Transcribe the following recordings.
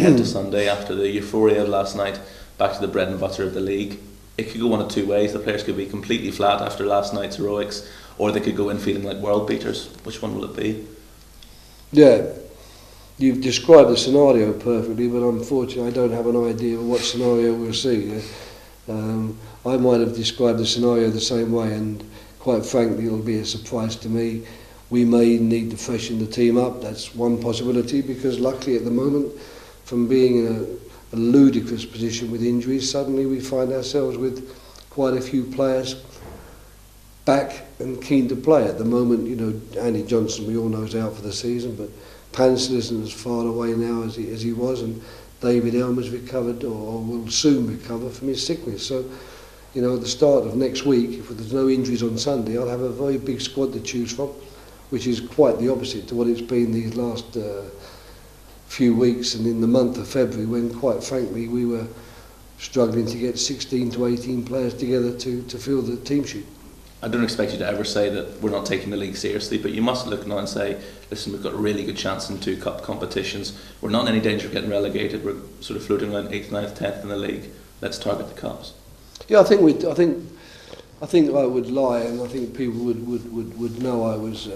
head to Sunday after the euphoria of last night, back to the bread and butter of the league. It could go one of two ways. The players could be completely flat after last night's heroics, or they could go in feeling like world beaters. Which one will it be? Yeah, you've described the scenario perfectly, but unfortunately I don't have an idea of what scenario we'll see. I might have described the scenario the same way, and quite frankly it'll be a surprise to me. We may need to freshen the team up. That's one possibility, because luckily at the moment, from being in a ludicrous position with injuries, suddenly we find ourselves with quite a few players back and keen to play. At the moment, Andy Johnson, we all know, is out for the season, but Pansel isn't as far away now as he was, and David Elmer's recovered or will soon recover from his sickness. So, at the start of next week, if there's no injuries on Sunday, I'll have a very big squad to choose from, which is quite the opposite to what it's been these last few weeks and in the month of February, when quite frankly we were struggling to get 16 to 18 players together to fill the team sheet. I don't expect you to ever say that we're not taking the league seriously, but you must look now and say, listen, we've got a really good chance in 2 cup competitions. We're not in any danger of getting relegated. We're sort of floating around 8th, 9th, 10th in the league. Let's target the cups. Yeah, I think I would lie, and I think people would know I was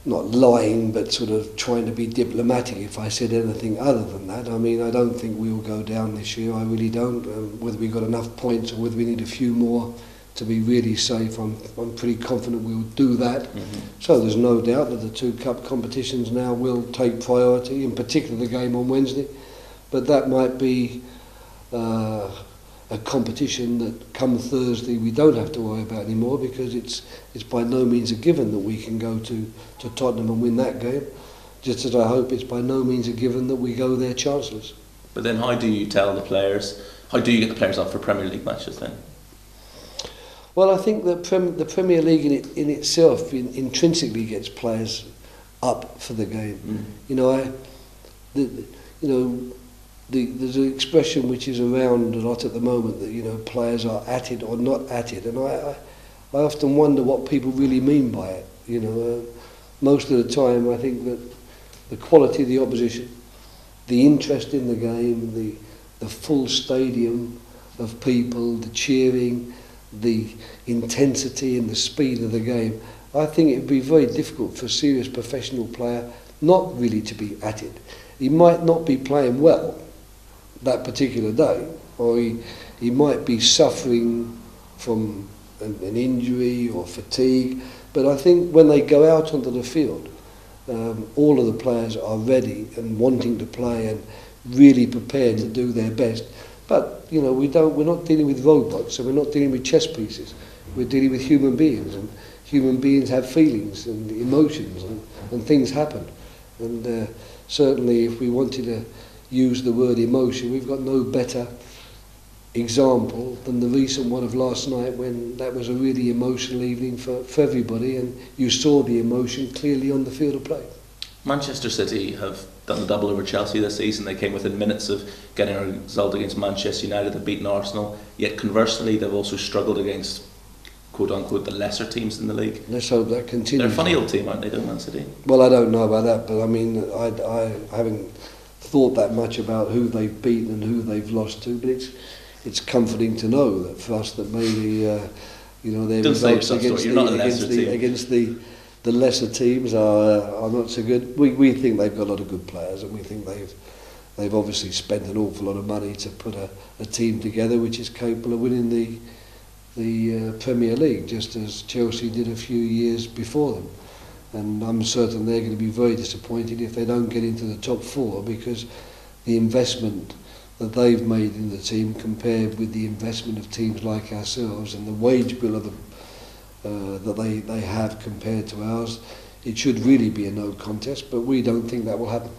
not lying, but sort of trying to be diplomatic if I said anything other than that. I mean, I don't think we will go down this year. I really don't. Whether we got enough points or whether we need a few more to be really safe, I'm pretty confident we'll do that. Mm-hmm. So there's no doubt that the 2 cup competitions now will take priority, in particular the game on Wednesday. But that might be a competition that come Thursday we don't have to worry about anymore, because it's by no means a given that we can go to Tottenham and win that game, just as I hope it's by no means a given that we go there chanceless. But then how do you get the players up for Premier League matches then? Well, I think that the Premier League in itself intrinsically gets players up for the game. There's an expression which is around a lot at the moment that players are at it or not at it, and I often wonder what people really mean by it. Most of the time I think that the quality of the opposition, the interest in the game, the full stadium of people, the cheering, the intensity and the speed of the game, I think it would be very difficult for a serious professional player not really to be at it. He might not be playing well that particular day, or he might be suffering from an injury or fatigue, but I think when they go out onto the field, all of the players are ready and wanting to play and really prepared to do their best. But we're not dealing with robots, and we're not dealing with chess pieces. We're dealing with human beings, and human beings have feelings and emotions, and things happen. And certainly, if we wanted to use the word emotion, we've got no better example than the recent one of last night, when that was a really emotional evening for everybody, and you saw the emotion clearly on the field of play. Manchester City have done the double over Chelsea this season. They came within minutes of getting a result against Manchester United. They've beaten Arsenal. Yet conversely, they've also struggled against quote-unquote the lesser teams in the league. Let's hope that continues. They're a funny old team, aren't they, Man City? Well, I don't know about that, but I mean, I haven't thought that much about who they've beaten and who they've lost to, but it's comforting to know that for us that maybe their results against the lesser teams are not so good. We think they've got a lot of good players, and we think they've obviously spent an awful lot of money to put a team together which is capable of winning the Premier League, just as Chelsea did a few years before them. And I'm certain they're going to be very disappointed if they don't get into the top 4, because the investment that they've made in the team compared with the investment of teams like ourselves and the wage bill of them that they have compared to ours, it should really be a no contest, but we don't think that will happen.